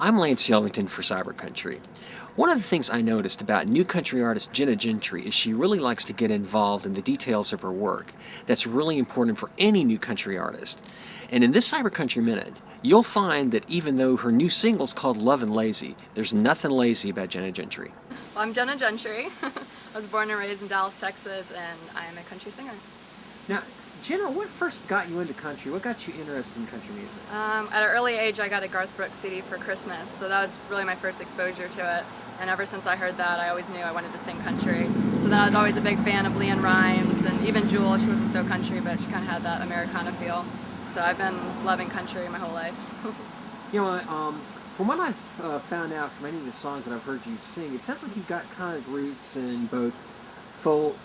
I'm Lance Yelvington for CyberCountry. One of the things I noticed about new country artist Jenna Jentry is she really likes to get involved in the details of her work. That's really important for any new country artist. And in this CyberCountry Minute, you'll find that even though her new single's called Lovin Lazy, there's nothing lazy about Jenna Jentry. Well, I'm Jenna Jentry. I was born and raised in Dallas, Texas, and I'm a country singer. Now, Jenna, what first got you into country? What got you interested in country music? At an early age, I got a Garth Brooks CD for Christmas, so that was really my first exposure to it. And ever since I heard that, I always knew I wanted to sing country. So then I was always a big fan of LeAnn Rimes, and even Jewel. She wasn't so country, but she kind of had that Americana feel. So I've been loving country my whole life. You know, from what I've found out from any of the songs that I've heard you sing, it sounds like you've got kind of roots in both folk,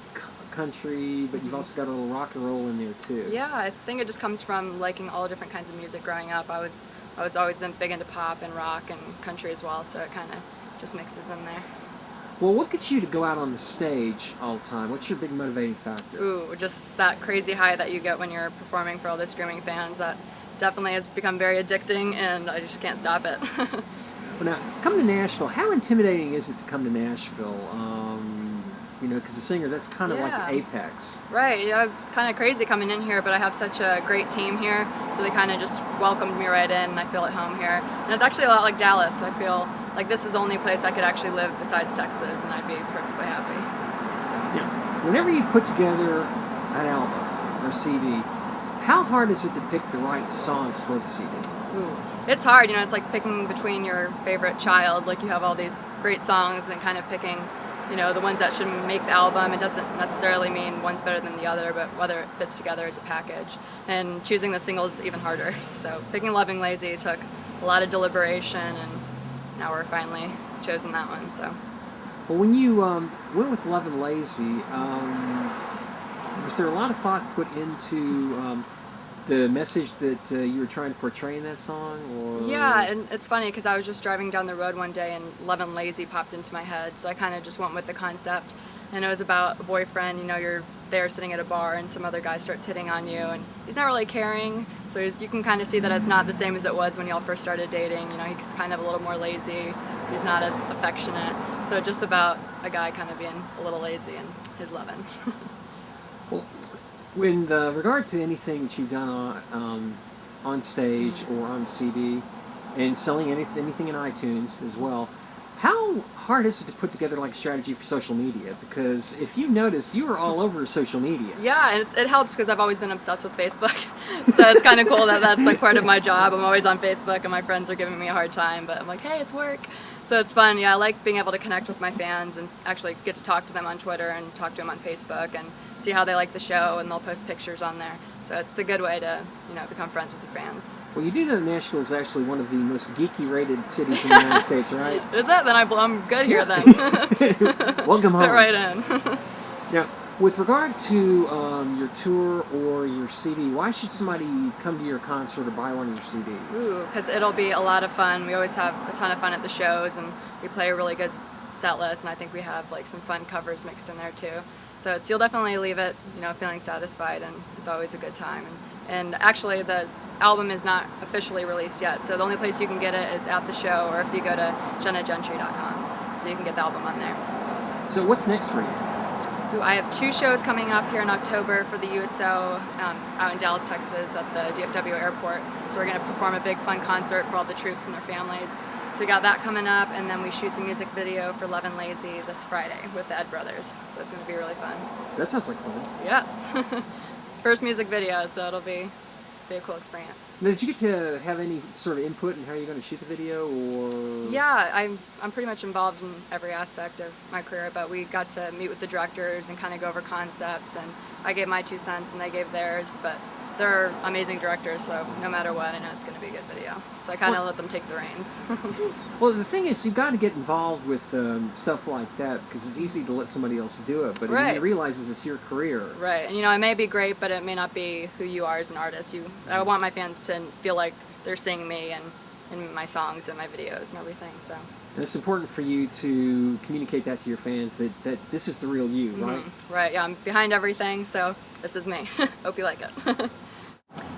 country, but you've also got a little rock and roll in there too. Yeah, I think it just comes from liking all different kinds of music growing up. I was always big into pop and rock and country as well, so it kind of just mixes in there. Well, what gets you to go out on the stage all the time? What's your big motivating factor? Ooh, just that crazy high that you get when you're performing for all the screaming fans. That definitely has become very addicting, and I just can't stop it. Well, now, come to Nashville. How intimidating is it to come to Nashville? You know, because a singer, that's kind of like the apex. Right, yeah, it was kind of crazy coming in here, but I have such a great team here, so they kind of just welcomed me right in, and I feel at home here. And it's actually a lot like Dallas. I feel like this is the only place I could actually live besides Texas, and I'd be perfectly happy. So. Yeah. Whenever you put together an album or CD, how hard is it to pick the right songs for the CD? Ooh, it's hard, you know, it's like picking between your favorite child. Like you have all these great songs and kind of picking, you know, the ones that should make the album. It doesn't necessarily mean one's better than the other, but whether it fits together as a package. And choosing the singles is even harder. So picking Lovin Lazy took a lot of deliberation, and now we're finally chosen that one. So. Well, when you went with Lovin Lazy, was there a lot of thought put into the message that you were trying to portray in that song? Or? Yeah, and it's funny because I was just driving down the road one day and Lovin Lazy popped into my head, so I kind of just went with the concept. And it was about a boyfriend, you know, you're there sitting at a bar and some other guy starts hitting on you, and he's not really caring, so you can kind of see that it's not the same as it was when y'all first started dating. You know, he's kind of a little more lazy, he's not as affectionate, so just about a guy kind of being a little lazy and his lovin'. Well, in regard to anything that you've done on stage or on CD, and selling anything in iTunes as well, how hard is it to put together like a strategy for social media? Because if you notice, you are all over social media. Yeah, and it helps because I've always been obsessed with Facebook, so it's kind of cool that that's like part of my job. I'm always on Facebook, and my friends are giving me a hard time, but I'm like, hey, it's work. So it's fun. Yeah, I like being able to connect with my fans and actually get to talk to them on Twitter and talk to them on Facebook and see how they like the show, and they'll post pictures on there. So it's a good way to, you know, become friends with your fans. Well, you do know Nashville is actually one of the most geeky rated cities in the United States, right? Is that? Then I'm good here then. Welcome home. Fit right in. Now, with regard to your tour or your CD, why should somebody come to your concert or buy one of your CDs? Ooh, because it'll be a lot of fun. We always have a ton of fun at the shows, and we play a really good set list, and I think we have like some fun covers mixed in there too. So you'll definitely leave it, you know, feeling satisfied, and it's always a good time. And actually, the album is not officially released yet, so the only place you can get it is at the show, or if you go to jennajentry.com, so you can get the album on there. So what's next for you? Ooh, I have 2 shows coming up here in October for the USO out in Dallas, Texas at the DFW airport. So we're going to perform a big fun concert for all the troops and their families. So we got that coming up, and then we shoot the music video for Lovin Lazy this Friday with the Ed Brothers. So it's going to be really fun. That sounds like fun. Yes. First music video, so it'll be a cool experience. Now, did you get to have any sort of input in how you're going to shoot the video, or? Yeah, I'm pretty much involved in every aspect of my career, but we got to meet with the directors and kind of go over concepts, and I gave my 2 cents and they gave theirs, but they're amazing directors, so no matter what, I know it's going to be a good video. So I kind of let them take the reins. Well, the thing is, you've got to get involved with stuff like that, because it's easy to let somebody else do it, but right. you realize it's your career. Right, and you know, it may be great, but it may not be who you are as an artist. I want my fans to feel like they're seeing me and in my songs and my videos and everything, so. And it's important for you to communicate that to your fans, that this is the real you, right? Right, yeah, I'm behind everything, so this is me. Hope you like it.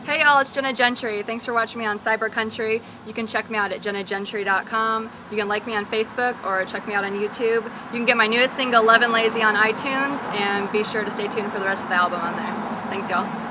Hey y'all, it's Jenna Jentry. Thanks for watching me on CyberCountry. You can check me out at jennajentry.com. You can like me on Facebook or check me out on YouTube. You can get my newest single, Lovin Lazy, on iTunes, and be sure to stay tuned for the rest of the album on there. Thanks y'all.